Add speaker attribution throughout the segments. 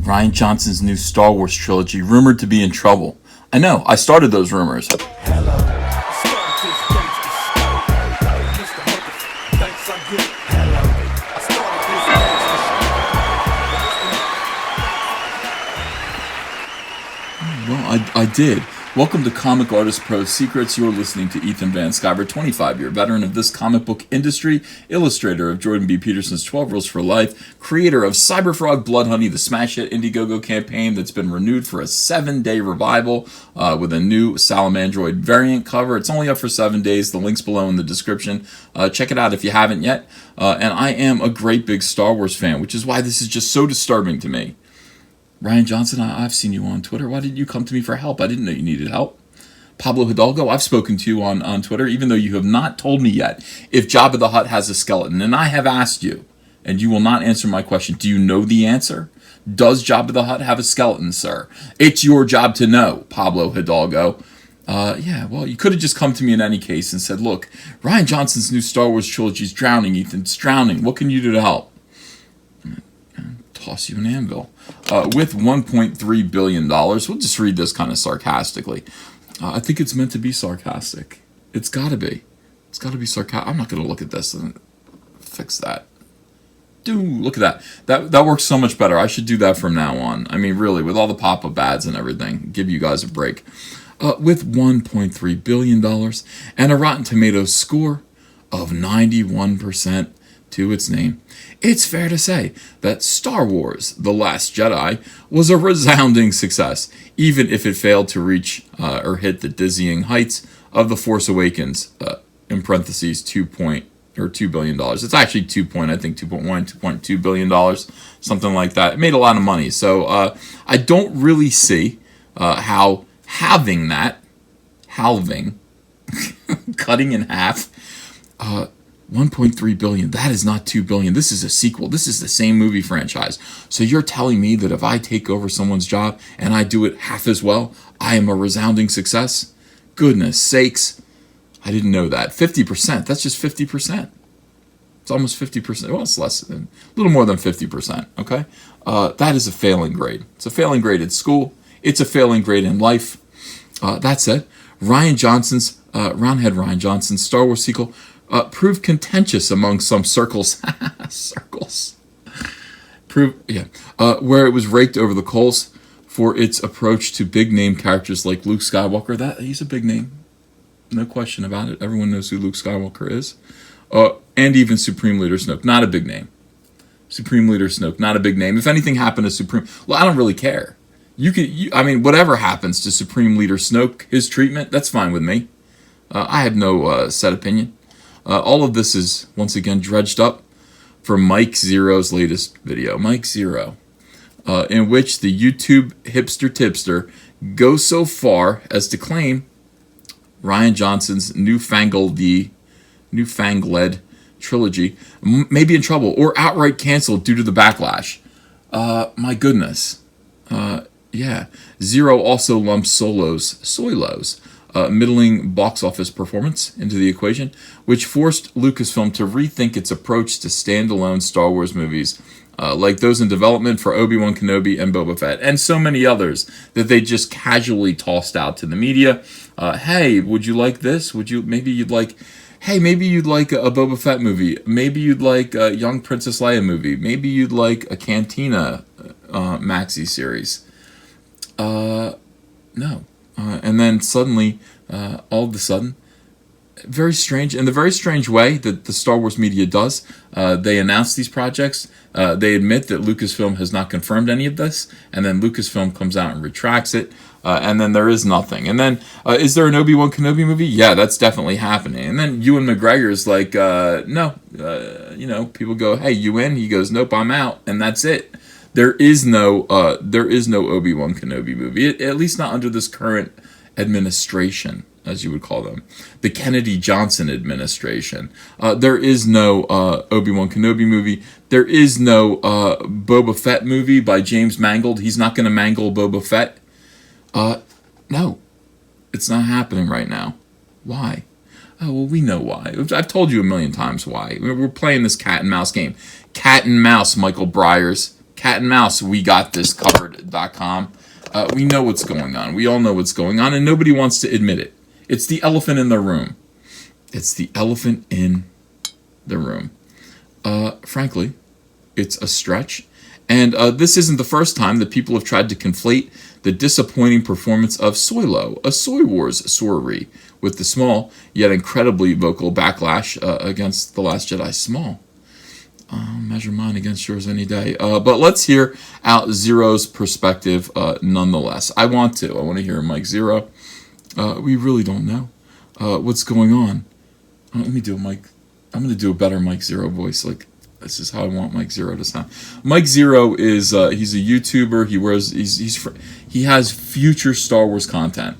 Speaker 1: Rian Johnson's new Star Wars trilogy rumored to be in trouble. I know, I started those rumors. Well, I did. Welcome to Comic Artist Pro Secrets. You're listening to Ethan Van Sciver, 25-year veteran of this comic book industry, illustrator of Jordan B. Peterson's 12 Rules for Life, creator of Cyberfrog Blood Honey, the smash hit Indiegogo campaign that's been renewed for a 7-day revival with a new Salamandroid variant cover. It's only up for 7 days. The link's below in the description. Check it out if you haven't yet. And I am a great big Star Wars fan, which is why this is just so disturbing to me. Rian Johnson, I've seen you on Twitter. Why didn't you come to me for help? I didn't know you needed help. Pablo Hidalgo, I've spoken to you on Twitter, even though you have not told me yet if Jabba the Hutt has a skeleton. And I have asked you, and you will not answer my question. Do you know the answer? Does Jabba the Hutt have a skeleton, sir? It's your job to know, Pablo Hidalgo. Well, you could have just come to me in any case and said, look, Rian Johnson's new Star Wars trilogy is drowning, Ethan. It's drowning. What can you do to help? Toss you an anvil. With $1.3 billion, we'll just read this kind of sarcastically. I think it's meant to be sarcastic. It's got to be. It's got to be sarcastic. I'm not going to look at this and fix that. Dude, look at that. That works so much better. I should do that from now on. I mean, really, with all the pop-up ads and everything, give you guys a break. With $1.3 billion and a Rotten Tomatoes score of 91% to its name, it's fair to say that Star Wars The Last Jedi was a resounding success, even if it failed to reach or hit the dizzying heights of The Force Awakens, in parentheses, $2 billion. It's actually $2.2 billion, something like that. It made a lot of money. So I don't really see how cutting in half, 1.3 billion. That is not 2 billion. This is a sequel. This is the same movie franchise. So you're telling me that if I take over someone's job and I do it half as well, I am a resounding success? Goodness sakes. I didn't know that. 50%. That's just 50%. It's almost 50%. Well, it's less than, a little more than 50%. Okay. That is a failing grade. It's a failing grade at school. It's a failing grade in life. That said, Roundhead Rian Johnson's Star Wars sequel proved contentious among some circles. Where it was raked over the coals for its approach to big name characters like Luke Skywalker. He's a big name, no question about it. Everyone knows who Luke Skywalker is. And even Supreme Leader Snoke, not a big name. Supreme Leader Snoke, not a big name. If anything happened to Supreme, well, I don't really care. Whatever happens to Supreme Leader Snoke, his treatment, that's fine with me. I have no set opinion. All of this is, once again, dredged up for Mike Zero's latest video. Mike Zero, in which the YouTube hipster tipster goes so far as to claim Rian Johnson's newfangled trilogy may be in trouble or outright canceled due to the backlash. My goodness. Zero also lumps Soylo's middling box office performance into the equation, which forced Lucasfilm to rethink its approach to standalone Star Wars movies, like those in development for Obi-Wan Kenobi and Boba Fett, and so many others that they just casually tossed out to the media. Hey, would you like this? Maybe you'd like a Boba Fett movie. Maybe you'd like a young Princess Leia movie. Maybe you'd like a Cantina maxi series. No. And then suddenly, all of a sudden, in the very strange way that the Star Wars media does, they announce these projects, they admit that Lucasfilm has not confirmed any of this, and then Lucasfilm comes out and retracts it, and then there is nothing. And then, is there an Obi-Wan Kenobi movie? Yeah, that's definitely happening. And then Ewan McGregor's like, no, people go, hey, you in? He goes, nope, I'm out, and that's it. There is no Obi-Wan Kenobi movie, at least not under this current administration, as you would call them, the Kennedy Johnson administration. There is no Obi-Wan Kenobi movie. There is no Boba Fett movie by James Mangold. He's not going to mangle Boba Fett. No, it's not happening right now. Why? Oh, well, we know why. I've told you a million times why. We're playing this cat and mouse game. Cat and mouse, Michael Byers. cat and mouse, we got this covered.com. We know what's going on. We all know what's going on, and nobody wants to admit it. It's the elephant in the room. It's the elephant in the room. Frankly, it's a stretch. And this isn't the first time that people have tried to conflate the disappointing performance of Soylo, a Soy Wars sorcery, with the small yet incredibly vocal backlash against The Last Jedi. Small. I'll measure mine against yours any day. But let's hear out Zero's perspective nonetheless. I want to hear Mike Zero. We really don't know what's going on. Let me do a Mike. I'm going to do a better Mike Zero voice. Like, this is how I want Mike Zero to sound. Mike Zero is he's a YouTuber. He has future Star Wars content.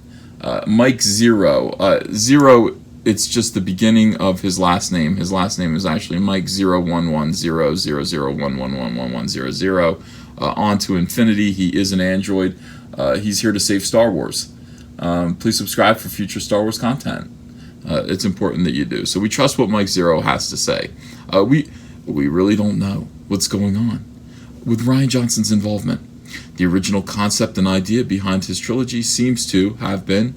Speaker 1: Mike Zero. Zero. It's just the beginning of his last name. His last name is actually Mike 0110000111100. On to infinity. He is an android. He's here to save Star Wars. Please subscribe for future Star Wars content. It's important that you do. So we trust what Mike Zero has to say. We really don't know what's going on with Rian Johnson's involvement. The original concept and idea behind his trilogy seems to have been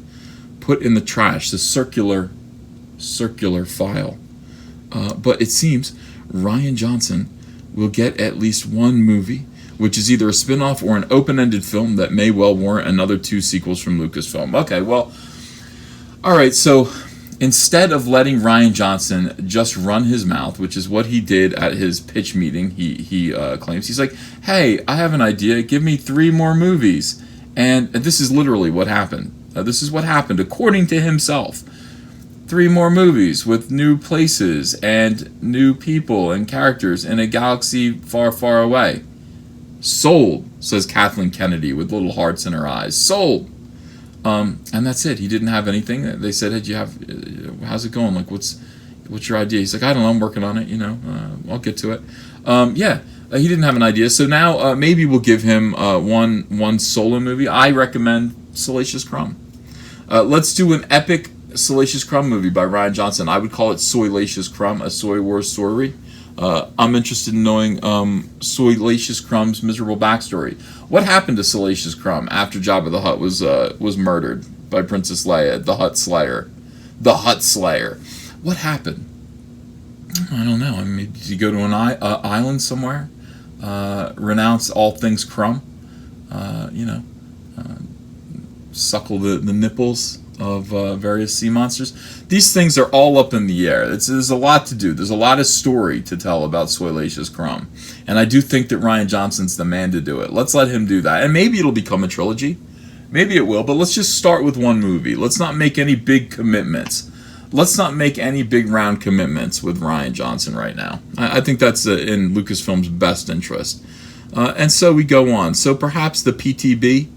Speaker 1: put in the trash, the circular file. But it seems Rian Johnson will get at least one movie, which is either a spin-off or an open-ended film that may well warrant another 2 sequels from Lucasfilm. Okay, well, all right, so instead of letting Rian Johnson just run his mouth, which is what he did at his pitch meeting, he claims, he's like, hey, I have an idea, give me 3 more movies. And this is literally what happened. This is what happened, according to himself. 3 more movies with new places and new people and characters in a galaxy far, far away. Sold, says Kathleen Kennedy with little hearts in her eyes. Sold. And that's it. He didn't have anything. They said, hey, how's it going? Like, what's your idea? He's like, I don't know. I'm working on it. I'll get to it. He didn't have an idea. So now maybe we'll give him one solo movie. I recommend Salacious Crumb. Let's do an epic Salacious Crumb movie by Rian Johnson. I would call it Soy-Lacious Crumb, a Soy Wars story. I'm interested in knowing Soy-Lacious Crumb's miserable backstory. What happened to Salacious Crumb after Jabba the Hutt was murdered by Princess Leia, the Hutt Slayer? The Hutt Slayer. What happened? I don't know. I mean, did he go to an island somewhere? Renounce all things Crumb? Suckle the nipples of various sea monsters. These things are all up in the air. There's a lot to do. There's a lot of story to tell about Soy-Lacious Crumb. And I do think that Rian Johnson's the man to do it. Let's let him do that. And maybe it'll become a trilogy. Maybe it will. But let's just start with one movie. Let's not make any big commitments. Let's not make any big round commitments with Rian Johnson right now. I think that's in Lucasfilm's best interest. And so we go on. So perhaps the PTB,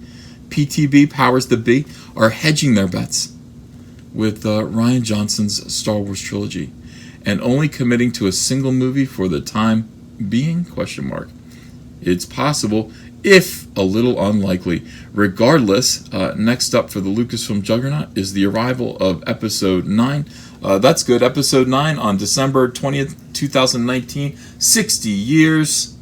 Speaker 1: powers that be, are hedging their bets with Rian Johnson's Star Wars trilogy and only committing to a single movie for the time being? ? It's possible, if a little unlikely. Regardless, next up for the Lucasfilm juggernaut is the arrival of Episode 9. That's good. Episode 9 on December 20th, 2019. 60 years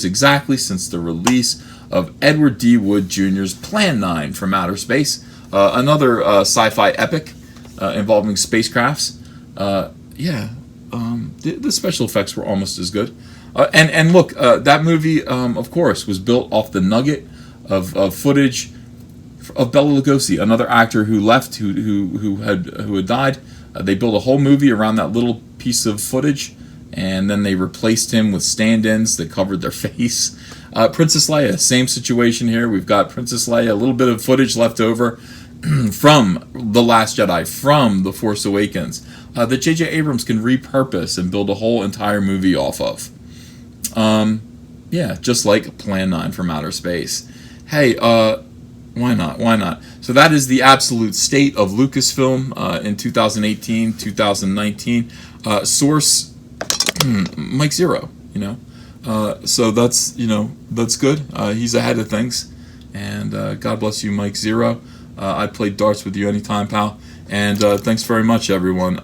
Speaker 1: exactly since the release of Edward D. Wood Jr.'s Plan 9 from Outer Space. Another sci-fi epic involving spacecrafts. The special effects were almost as good. And look, that movie, of course, was built off the nugget of footage of Bela Lugosi, another actor who left, who had died. They built a whole movie around that little piece of footage, and then they replaced him with stand-ins that covered their face. Princess Leia, same situation here. We've got Princess Leia, a little bit of footage left over from The Last Jedi, from The Force Awakens, that J.J. Abrams can repurpose and build a whole entire movie off of. Just like Plan 9 from Outer Space. Hey, why not? So that is the absolute state of Lucasfilm in 2018, 2019. Source, Mike Zero, So that's good. He's ahead of things. And God bless you, Mike Zero. I'd play darts with you anytime, pal. And thanks very much, everyone.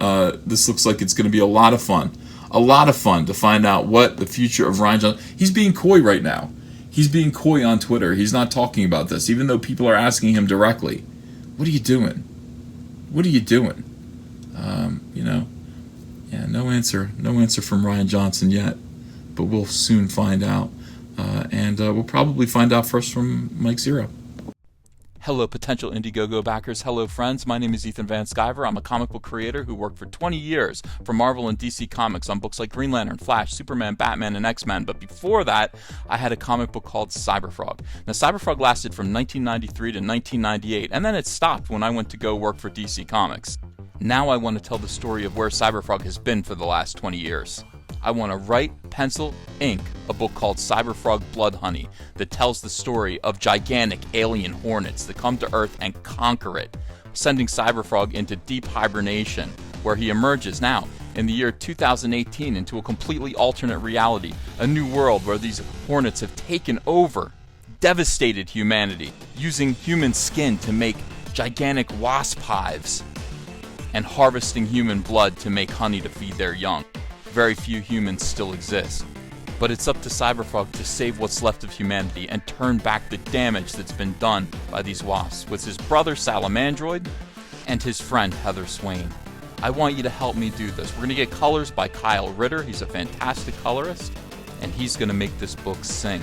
Speaker 1: This looks like it's going to be a lot of fun. a lot of fun to find out what the future of Rian Johnson. He's being coy right now. He's being coy on Twitter. He's not talking about this, even though people are asking him directly. What are you doing? What are you doing? Yeah, no answer from Rian Johnson yet, but we'll soon find out, and we'll probably find out first from Mike Zero.
Speaker 2: Hello, potential Indiegogo backers. Hello, friends. My name is Ethan Van Sciver. I'm a comic book creator who worked for 20 years for Marvel and DC Comics on books like Green Lantern, Flash, Superman, Batman, and X-Men. But before that, I had a comic book called Cyberfrog. Now, Cyberfrog lasted from 1993 to 1998, and then it stopped when I went to go work for DC Comics. Now I want to tell the story of where Cyberfrog has been for the last 20 years. I want to write, pencil, ink a book called Cyberfrog Blood Honey that tells the story of gigantic alien hornets that come to Earth and conquer it, sending Cyberfrog into deep hibernation, where he emerges now in the year 2018 into a completely alternate reality, a new world where these hornets have taken over, devastated humanity, using human skin to make gigantic wasp hives, and harvesting human blood to make honey to feed their young. Very few humans still exist. But it's up to Cyberfrog to save what's left of humanity and turn back the damage that's been done by these wasps with his brother Salamandroid and his friend Heather Swain. I want you to help me do this. We're going to get colors by Kyle Ritter. He's a fantastic colorist, and he's going to make this book sing.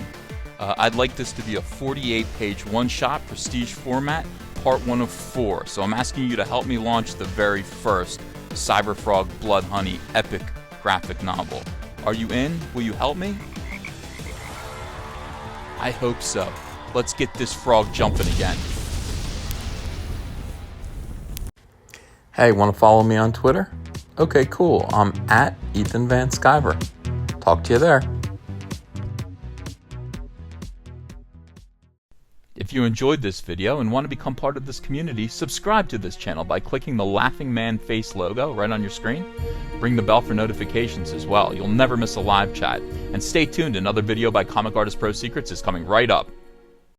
Speaker 2: I'd like this to be a 48-page one-shot prestige format, part 1 of 4. So I'm asking you to help me launch the very first Cyberfrog Blood Honey epic graphic novel. Are you in? Will you help me? I hope so. Let's get this frog jumping again. Hey, want to follow me on Twitter? Okay, cool. I'm at Ethan Van Sciver. Talk to you there. If you enjoyed this video and want to become part of this community, subscribe to this channel by clicking the Laughing Man face logo right on your screen. Ring the bell for notifications as well. You'll never miss a live chat. And stay tuned, another video by Comic Artist Pro Secrets is coming right up.